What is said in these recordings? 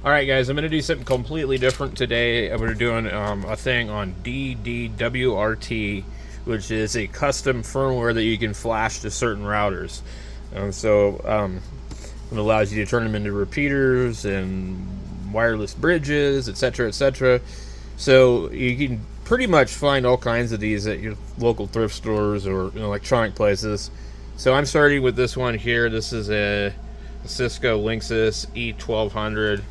Alright guys, I'm going to do something completely different today. I'm going to do a thing on DDWRT, which is a custom firmware that you can flash to certain routers. It allows you to turn them into repeaters and wireless bridges, etc., etc. So you can pretty much find all kinds of these at your local thrift stores or electronic places. So I'm starting with this one here. This is a Cisco Linksys E1200.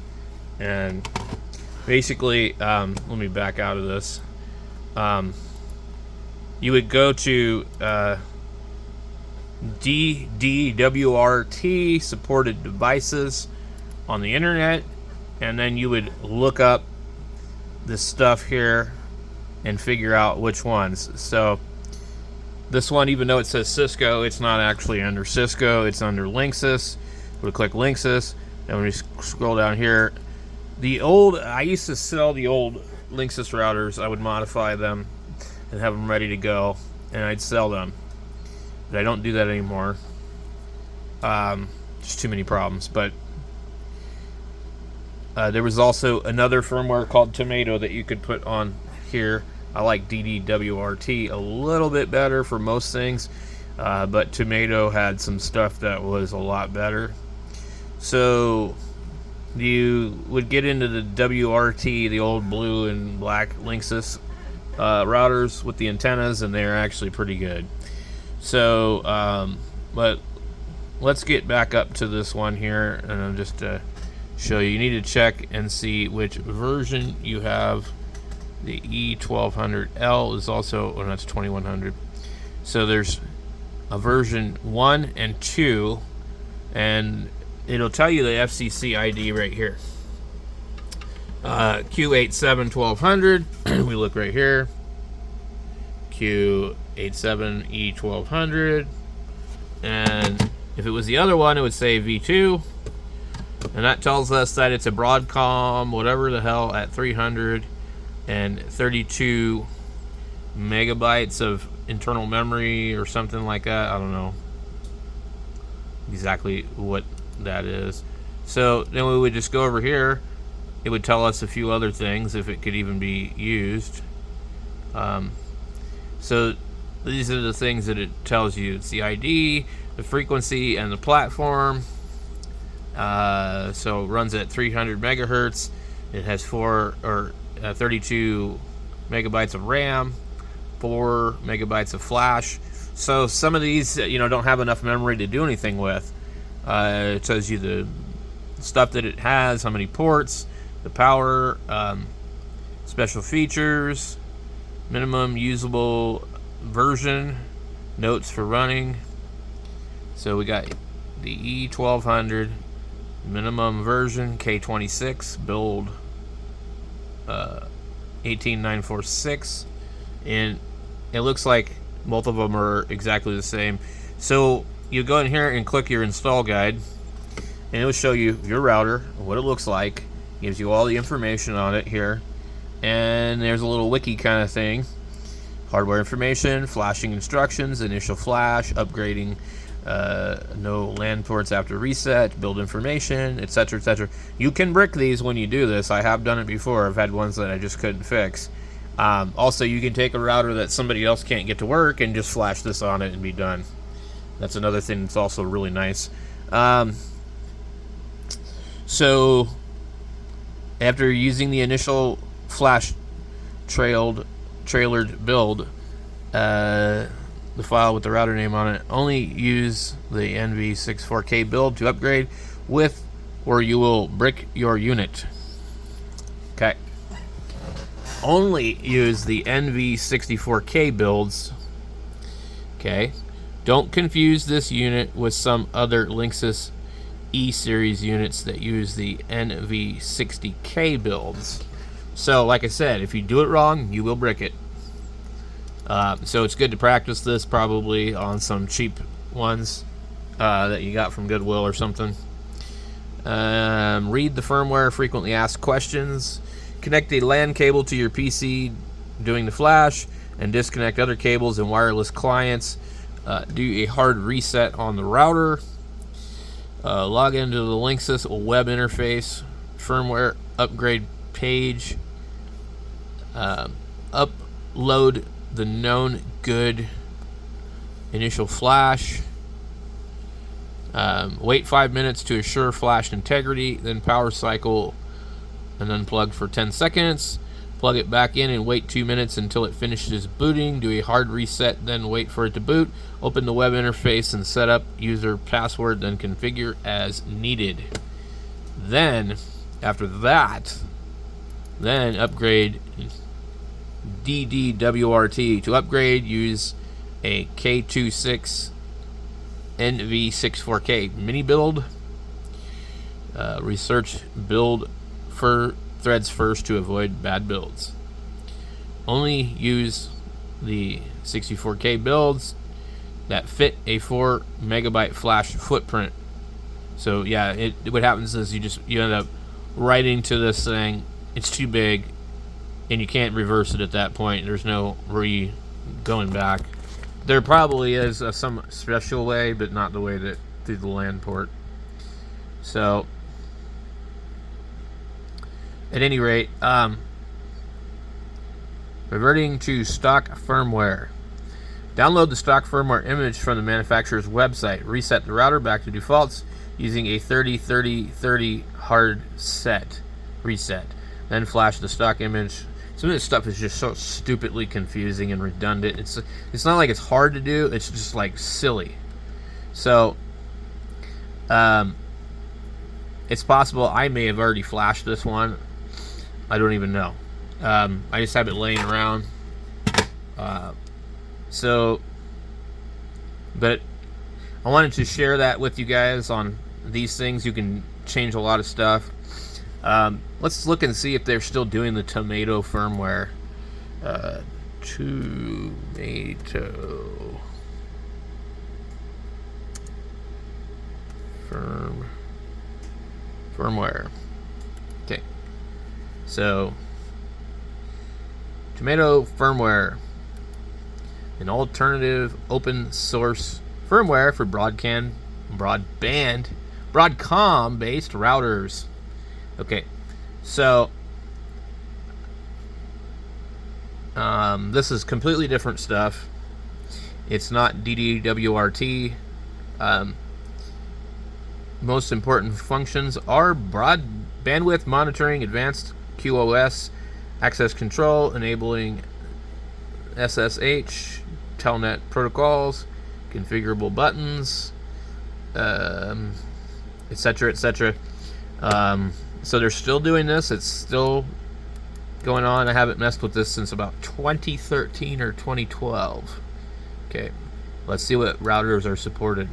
And basically, let me back out of this. You would go to DDWRT supported devices on the internet, and then you would look up this stuff here and figure out which ones. So this one, even though it says Cisco, it's not actually under Cisco, it's under Linksys. We click Linksys, and when we scroll down here, I used to sell the old Linksys routers. I would modify them and have them ready to go, and I'd sell them. But I don't do that anymore. Just too many problems. But there was also another firmware called Tomato that you could put on here. I like DDWRT a little bit better for most things, but Tomato had some stuff that was a lot better. So you would get into the WRT, the old blue and black Linksys routers with the antennas, and they're actually pretty good. So, but let's get back up to this one here, and I'll just show you. You need to check and see which version you have. The E1200L is also, oh, that's 2100. So there's a version 1 and 2, and it'll tell you the FCC ID right here. Q87-1200. We look right here. Q87E1200. And if it was the other one, it would say V2. And that tells us that it's a Broadcom, whatever the hell, at 332 megabytes of internal memory or something like that. I don't know exactly what that is. So then we would just go over here. It would tell us a few other things, if it could even be used. So these are the things that it tells you. It's the ID, the frequency, and the platform. So it runs at 300 megahertz. It has 32 megabytes of RAM, 4 megabytes of flash. So some of these don't have enough memory to do anything with. It tells you the stuff that it has, how many ports, the power, special features, minimum usable version, notes for running. So we got the E1200 minimum version, K26, build 18946, and it looks like both of them are exactly the same. So you go in here and click your install guide, and it will show you your router, what it looks like, gives you all the information on it here, and there's a little wiki kind of thing. Hardware information, flashing instructions, initial flash, upgrading, no LAN ports after reset, build information, etc., etc. You can brick these when you do this. I have done it before. I've had ones that I just couldn't fix. Also, you can take a router that somebody else can't get to work and just flash this on it and be done. That's another thing that's also really nice. So after using the initial flash trailered build, the file with the router name on it, only use the NV64K build to upgrade with, or you will brick your unit. Okay. Only use the NV64K builds. Okay. Don't confuse this unit with some other Linksys E-series units that use the NV60K builds. So, like I said, if you do it wrong, you will brick it. So it's good to practice this probably on some cheap ones that you got from Goodwill or something. Read the firmware, frequently asked questions. Connect a LAN cable to your PC doing the flash, and disconnect other cables and wireless clients. Do a hard reset on the router. Log into the Linksys web interface firmware upgrade page. Upload the known good initial flash. Wait 5 minutes to assure flash integrity, then power cycle and unplug for 10 seconds. Plug it back in and wait 2 minutes until it finishes booting. Do a hard reset, then wait for it to boot. Open the web interface and set up user password, then configure as needed. Then, after that, then upgrade DDWRT. To upgrade, use a K26 NV64K mini build. Research build for threads first to avoid bad builds. Only use the 64K builds that fit a 4 megabyte flash footprint. So yeah, what happens is you end up writing to this thing, it's too big, and you can't reverse it at that point. There's no going back. There probably is some special way, but not the way that through the LAN port. So at any rate, reverting to stock firmware. Download the stock firmware image from the manufacturer's website. Reset the router back to defaults using a 30-30-30 hard reset. Then flash the stock image. Some of this stuff is just so stupidly confusing and redundant. It's not like it's hard to do. It's just like silly. So, it's possible I may have already flashed this one. I don't even know. I just have it laying around. But I wanted to share that with you guys on these things. You can change a lot of stuff. Let's look and see if they're still doing the Tomato firmware. Tomato firmware. Okay. So, Tomato firmware, an alternative open source firmware for Broadcom based routers. Okay, so this is completely different stuff. It's not DDWRT. Most important functions are broad bandwidth monitoring, advanced QoS, access control, enabling SSH, telnet protocols, configurable buttons, etc., etc. So they're still doing this. It's still going on. I haven't messed with this since about 2013 or 2012. Okay, let's see what routers are supported.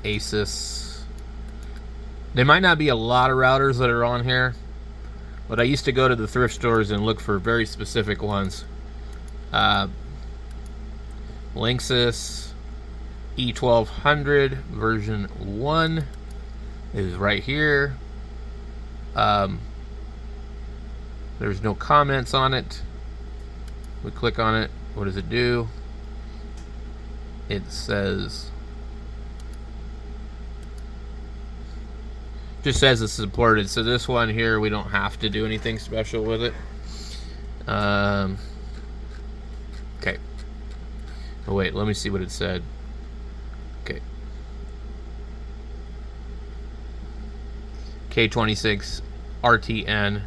Asus. There might not be a lot of routers that are on here, but I used to go to the thrift stores and look for very specific ones. Linksys E1200 version 1 is right here. There's no comments on it. We click on it. What does it do? It says, just says it's supported. So this one here, we don't have to do anything special with it. Okay. Oh wait, let me see what it said. Okay. K26 RTN. You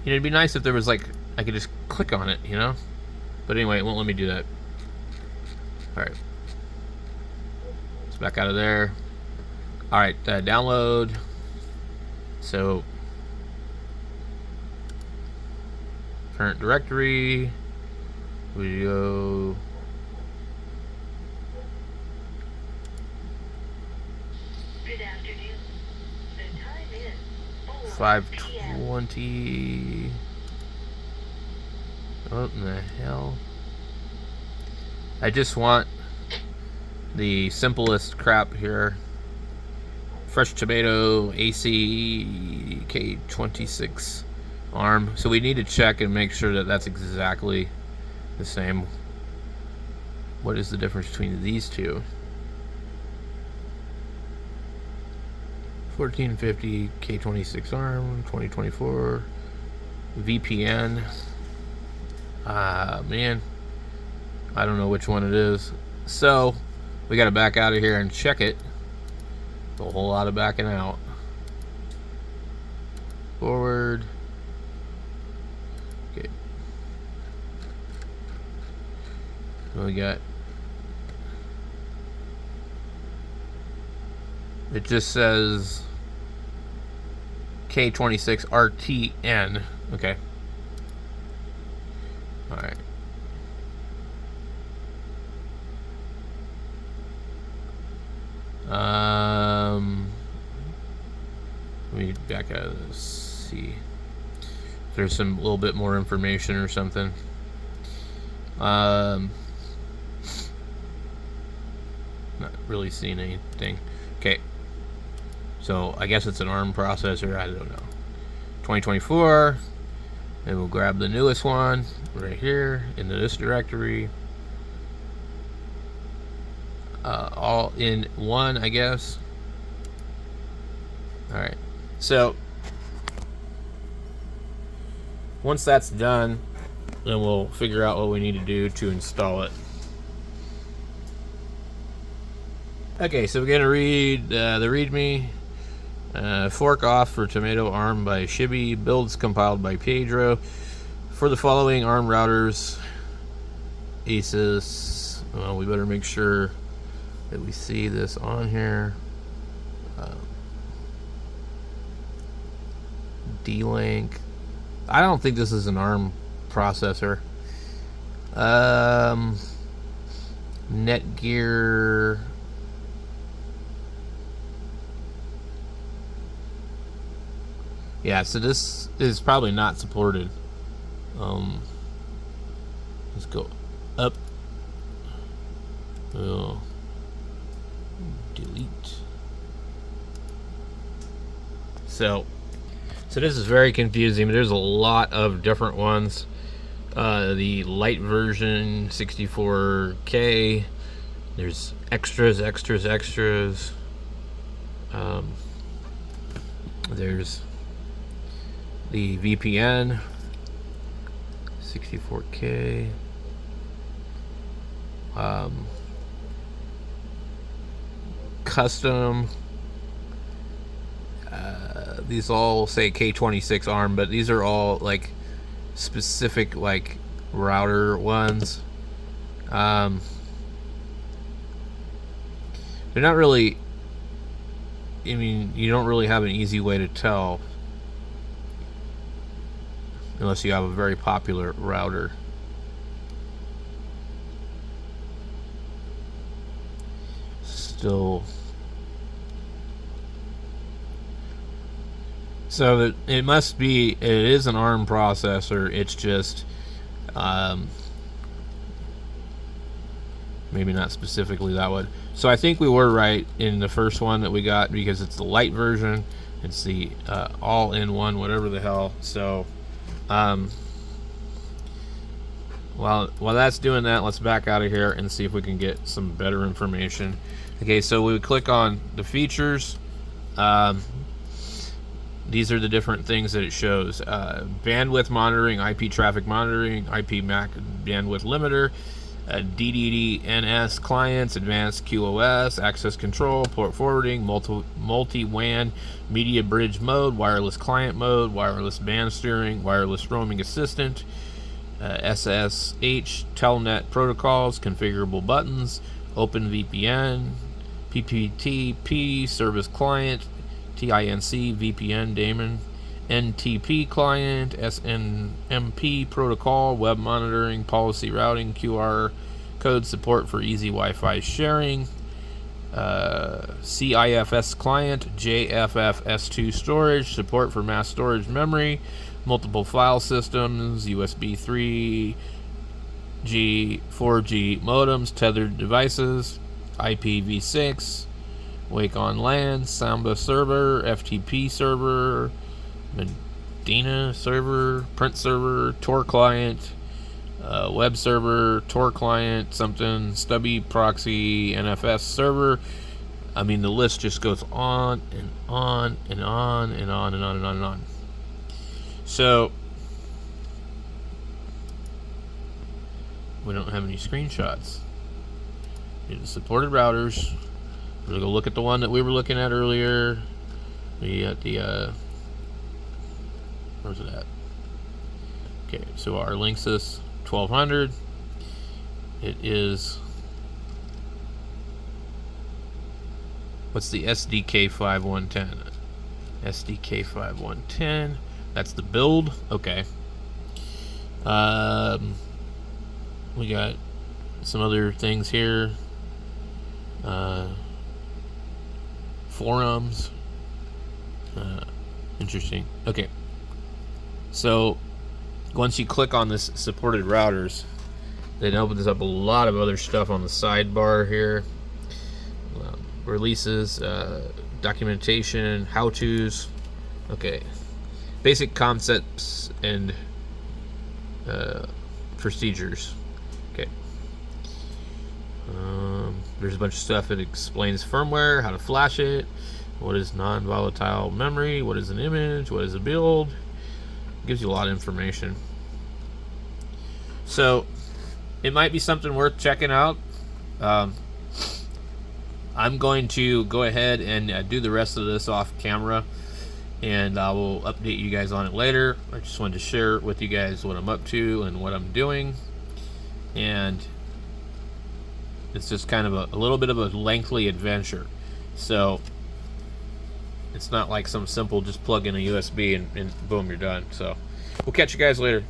know, it'd be nice if there was like, I could just click on it, you know? But anyway, it won't let me do that. Alright. Let's back out of there. Alright, download. So, current directory. We go. Good afternoon. The time is 5:20. What in the hell? I just want the simplest crap here. Fresh Tomato AC K26 ARM. So we need to check and make sure that that's exactly the same. What is the difference between these two? 1450 K26 ARM 2024 VPN. Man, I don't know which one it is. So we got to back out of here and check it. A whole lot of backing out. Forward. Okay. We got. It just says K26 RTN. Okay. All right. Let me back out of this. See if there's some little bit more information or something. Not really seeing anything. Okay. So I guess it's an ARM processor. I don't know. 2024. And we'll grab the newest one right here into this directory. All in one, I guess. Alright, so once that's done, then we'll figure out what we need to do to install it. Okay, so we're going to read the README. Fork off for Tomato ARM by Shibby. Builds compiled by Pedro. For the following ARM routers, Asus. Well, we better make sure that we see this on here. D-Link. I don't think this is an ARM processor. Netgear. Yeah, so this is probably not supported. Let's go up. Oh. Delete. So this is very confusing. There's a lot of different ones. The light version, 64K. There's extras. There's the VPN, 64K. Custom. These all say K26 ARM, but these are all like specific like router ones. They're not really. I mean, you don't really have an easy way to tell unless you have a very popular router. Still. So it must be, it is an ARM processor, it's just maybe not specifically that one. So I think we were right in the first one that we got because it's the light version. It's the all-in-one, whatever the hell. So while that's doing that, let's back out of here and see if we can get some better information. Okay, so we would click on the features. These are the different things that it shows. Bandwidth monitoring, IP traffic monitoring, IP MAC bandwidth limiter, DDDNS clients, advanced QoS, access control, port forwarding, multi-WAN, media bridge mode, wireless client mode, wireless band steering, wireless roaming assistant, SSH, telnet protocols, configurable buttons, OpenVPN, PPTP, service client, TINC, VPN daemon, NTP client, SNMP protocol, web monitoring, policy routing, QR code support for easy Wi-Fi sharing, CIFS client, JFFS2 storage, support for mass storage memory, multiple file systems, USB 3G, 4G modems, tethered devices, IPv6, Wake on LAN, Samba server, FTP server, Medina server, print server, Tor client, web server, Tor client, something, stubby proxy, NFS server, I mean, the list just goes on and on and on and on and on and on and on. So we don't have any screenshots. The supported routers. We're gonna go look at the one that we were looking at earlier. We got the where's it at? Okay, so our Linksys 1200. It is, what's the SDK 5110? SDK 5110. That's the build. Okay. We got some other things here. Forums. Interesting. Okay. So once you click on this supported routers, it opens up a lot of other stuff on the sidebar here. Releases, documentation, how-tos. Okay. Basic concepts and procedures. Okay. There's a bunch of stuff that explains firmware, how to flash it, what is non-volatile memory, what is an image, what is a build. It gives you a lot of information. So it might be something worth checking out. I'm going to go ahead and do the rest of this off camera, and I will update you guys on it later. I just wanted to share with you guys what I'm up to and what I'm doing, and it's just kind of a little bit of a lengthy adventure. So it's not like some simple just plug in a USB and boom, you're done. So we'll catch you guys later.